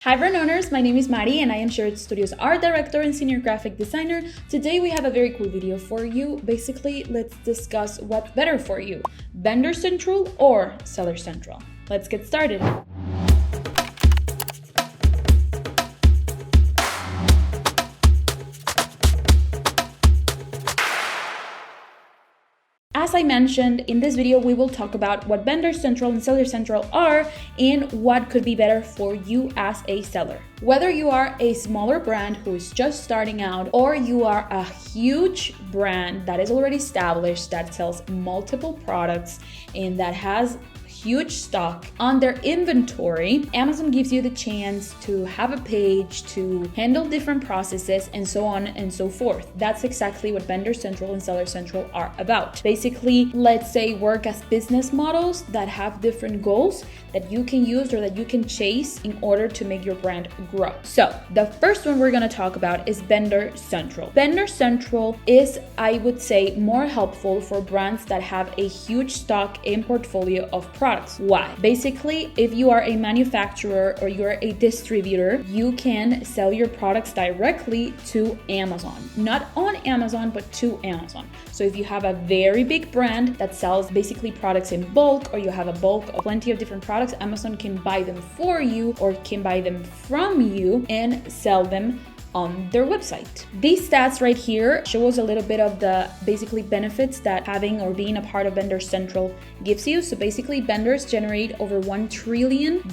Hi brand owners, my name is Mari and I am Shared Studios art director and senior graphic designer. Today we have a very cool video for you. Basically, let's discuss what's better for you, Vendor Central or Seller Central. Let's get started. As I mentioned, in this video, we will talk about what Vendor Central and Seller Central are and what could be better for you as a seller. Whether you are a smaller brand who is just starting out or you are a huge brand that is already established, that sells multiple products and that has huge stock on their inventory, Amazon gives you the chance to have a page to handle different processes and so on and so forth. That's exactly what Vendor Central and Seller Central are about. Basically, let's say work as business models that have different goals that you can use or that you can chase in order to make your brand grow. So the first one we're going to talk about is Vendor Central. Vendor Central is, I would say, more helpful for brands that have a huge stock and portfolio of products. Why? Basically, if you are a manufacturer or you're a distributor, you can sell your products directly to Amazon. Not on Amazon, but to Amazon. So if you have a very big brand that sells basically products in bulk, or you have a bulk of plenty of different products, Amazon can buy them for you or can buy them from you and sell them on their website. These stats right here show us a little bit of the basically benefits that having or being a part of Vendor Central gives you. So basically, vendors generate over $1 trillion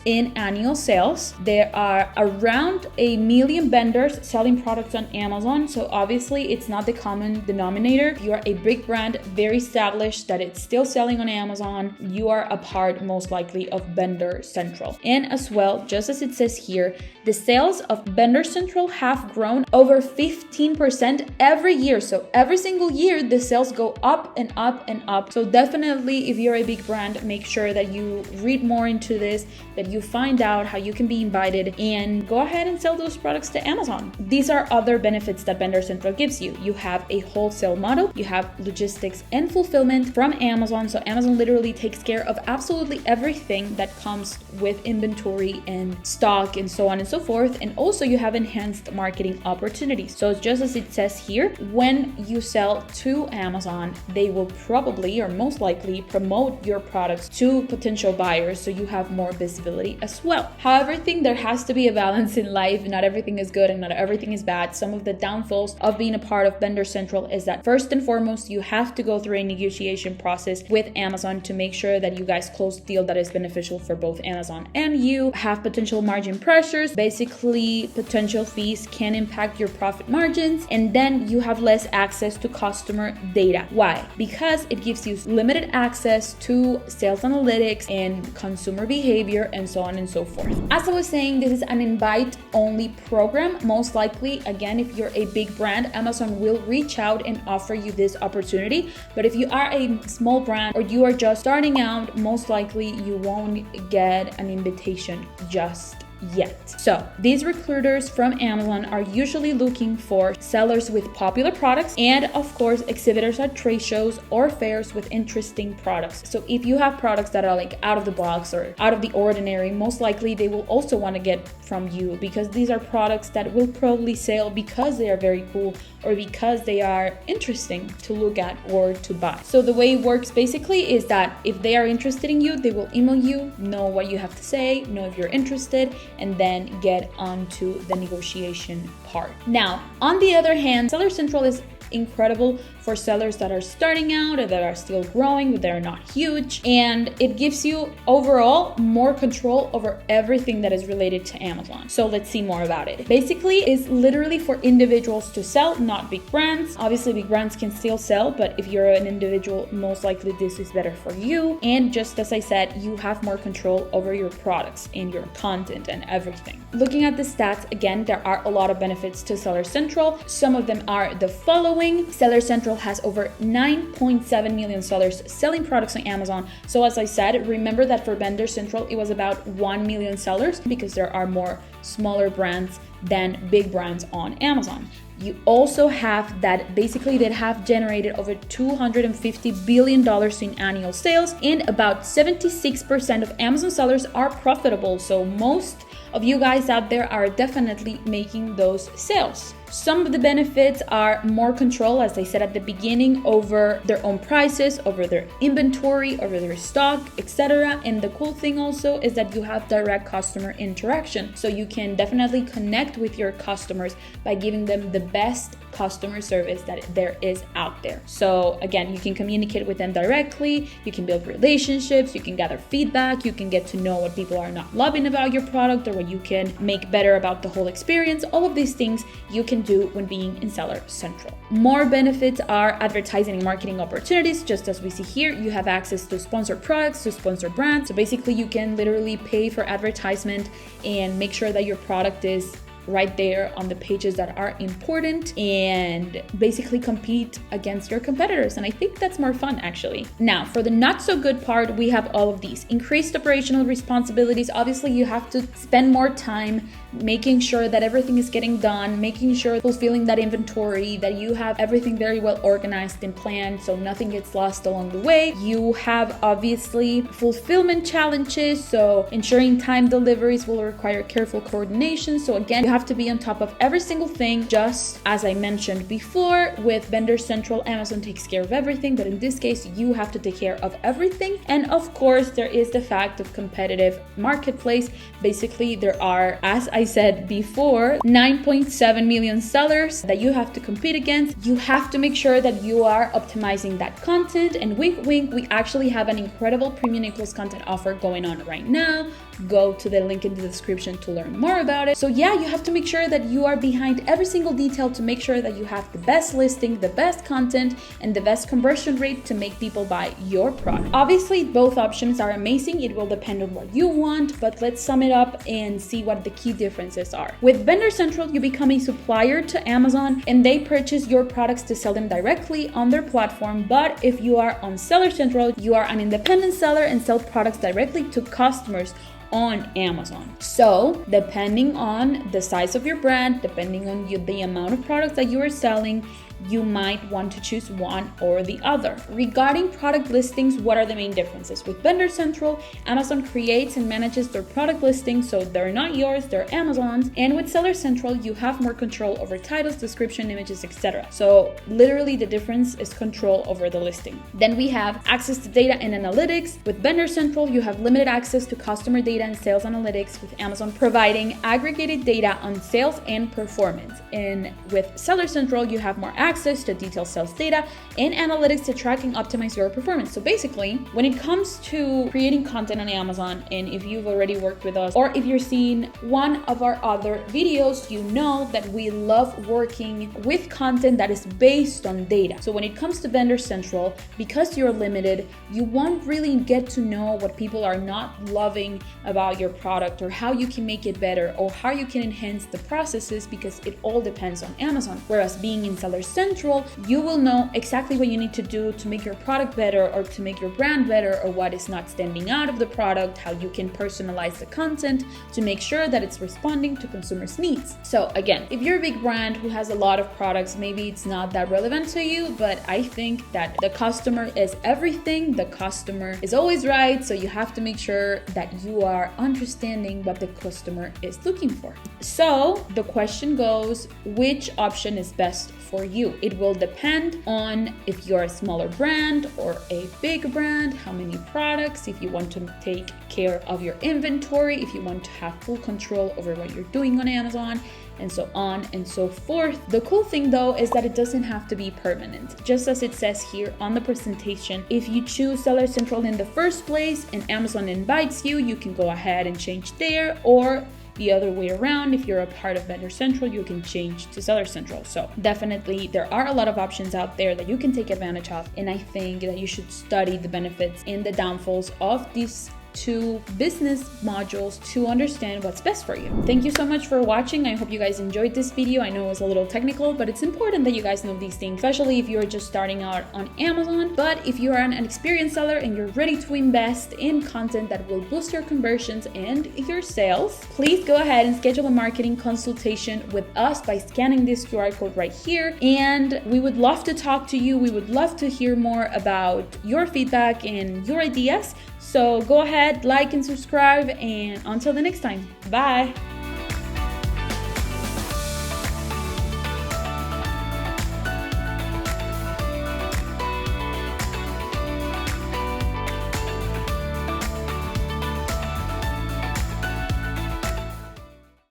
in annual sales. There are around 1 million vendors selling products on Amazon. So obviously it's not the common denominator. If you are a big brand, very established, that it's still selling on Amazon, you are a part most likely of Vendor Central. And as well, just as it says here, the sales of Vendor Central have grown over 15% every year. So every single year, the sales go up and up and up. So definitely, if you're a big brand, make sure that you read more into this, that you find out how you can be invited and go ahead and sell those products to Amazon. These are other benefits that Vendor Central gives you. You have a wholesale model, you have logistics and fulfillment from Amazon. So Amazon literally takes care of absolutely everything that comes with inventory and stock and so on and so forth. And also you have enhanced marketing opportunities. So just as it says here, when you sell to Amazon, they will probably or most likely promote your products to potential buyers, so you have more visibility as well. However, I think there has to be a balance in life. Not everything is good and not everything is bad. Some of the downfalls of being a part of Vendor Central is that first and foremost, you have to go through a negotiation process with Amazon to make sure that you guys close a deal that is beneficial for both Amazon and you. Have potential margin pressures, basically potential fees can impact your profit margins, and then you have less access to customer data. Why? Because it gives you limited access to sales analytics and consumer behavior and so on and so forth. As I was saying, this is an invite-only program. Most likely, again, if you're a big brand, Amazon will reach out and offer you this opportunity. But if you are a small brand or you are just starting out, most likely you won't get an invitation just yet. So these recruiters from Amazon are usually looking for sellers with popular products and of course exhibitors at trade shows or fairs with interesting products. So if you have products that are like out of the box or out of the ordinary, most likely they will also want to get from you, because these are products that will probably sell because they are very cool or because they are interesting to look at or to buy. So the way it works basically is that if they are interested in you, they will email you, know what you have to say, know if you're interested, and then get onto the negotiation part. Now, on the other hand, Seller Central is incredible for sellers that are starting out or that are still growing, but they're not huge. And it gives you overall more control over everything that is related to Amazon. So let's see more about it. Basically, it's literally for individuals to sell, not big brands. Obviously, big brands can still sell, but if you're an individual, most likely this is better for you. And just as I said, you have more control over your products and your content and everything. Looking at the stats, again, there are a lot of benefits to Seller Central. Some of them are the following. Seller Central has over 9.7 million sellers selling products on Amazon. So as I said, remember that for Vendor Central, it was about 1 million sellers because there are more smaller brands than big brands on Amazon. You also have that basically they have generated over $250 billion in annual sales, and about 76% of Amazon sellers are profitable. So most of you guys out there are definitely making those sales. Some of the benefits are more control, as I said at the beginning, over their own prices, over their inventory, over their stock, etc. And the cool thing also is that you have direct customer interaction. So you can definitely connect with your customers by giving them the best customer service that there is out there. So again, you can communicate with them directly, you can build relationships, you can gather feedback, you can get to know what people are not loving about your product or what you can make better about the whole experience. All of these things you can do when being in Seller Central. More benefits are advertising and marketing opportunities. Just as we see here, you have access to sponsored products, to sponsored brands. So basically you can literally pay for advertisement and make sure that your product is right there on the pages that are important and basically compete against your competitors. And I think that's more fun, actually. Now, for the not so good part, we have all of these. Increased operational responsibilities. Obviously, you have to spend more time making sure that everything is getting done, making sure fulfilling that inventory, that you have everything very well organized and planned so nothing gets lost along the way. You have obviously fulfillment challenges, so ensuring time deliveries will require careful coordination. So again, you have to be on top of every single thing. Just as I mentioned before, with Vendor Central, Amazon takes care of everything, but in this case, you have to take care of everything. And of course, there is the fact of competitive marketplace. Basically, there are, as I said before, 9.7 million sellers that you have to compete against. You have to make sure that you are optimizing that content. And wink, wink, we actually have an incredible Premium A+ content offer going on right now. Go to the link in the description to learn more about it. So yeah, you have to make sure that you are behind every single detail to make sure that you have the best listing, the best content, and the best conversion rate to make people buy your product. Obviously, both options are amazing. It will depend on what you want, but let's sum it up and see what the key differences are. With Vendor Central, you become a supplier to Amazon and they purchase your products to sell them directly on their platform. But if you are on Seller Central, you are an independent seller and sell products directly to customers on Amazon. So depending on the size of your brand, depending on the amount of products that you are selling, you might want to choose one or the other. Regarding product listings, what are the main differences? With Vendor Central, Amazon creates and manages their product listings, so they're not yours, they're Amazon's. And with Seller Central, you have more control over titles, description, images, etc. So literally the difference is control over the listing. Then we have access to data and analytics. With Vendor Central, you have limited access to customer data and sales analytics, with Amazon providing aggregated data on sales and performance. And with Seller Central, you have more access to detailed sales data and analytics to track and optimize your performance. So basically, when it comes to creating content on Amazon, and if you've already worked with us, or if you're seeing one of our other videos, you know that we love working with content that is based on data. So when it comes to Vendor Central, because you're limited, you won't really get to know what people are not loving about your product, or how you can make it better, or how you can enhance the processes, because it all depends on Amazon. Whereas being in Seller Central, you will know exactly what you need to do to make your product better, or to make your brand better, or what is not standing out of the product, how you can personalize the content to make sure that it's responding to consumers' needs. So again, if you're a big brand who has a lot of products, maybe it's not that relevant to you, but I think that the customer is everything. The customer is always right, so you have to make sure that you are understanding what the customer is looking for. So the question goes, which option is best for you? It will depend on if you're a smaller brand or a big brand, how many products, if you want to take care of your inventory, if you want to have full control over what you're doing on Amazon, and so on and so forth. The cool thing though is that it doesn't have to be permanent. Just as it says here on the presentation, if you choose Seller Central in the first place and Amazon invites you, you can go ahead and change there, or the other way around, if you're a part of Vendor Central, you can change to Seller Central. So definitely there are a lot of options out there that you can take advantage of, and I think that you should study the benefits and the downfalls of these two business modules to understand what's best for you. Thank you so much for watching. I hope you guys enjoyed this video. I know it was a little technical, but it's important that you guys know these things, especially if you're just starting out on Amazon. But if you are an experienced seller and you're ready to invest in content that will boost your conversions and your sales, please go ahead and schedule a marketing consultation with us by scanning this QR code right here. And we would love to talk to you. We would love to hear more about your feedback and your ideas. So go ahead, like and subscribe, and until the next time, bye.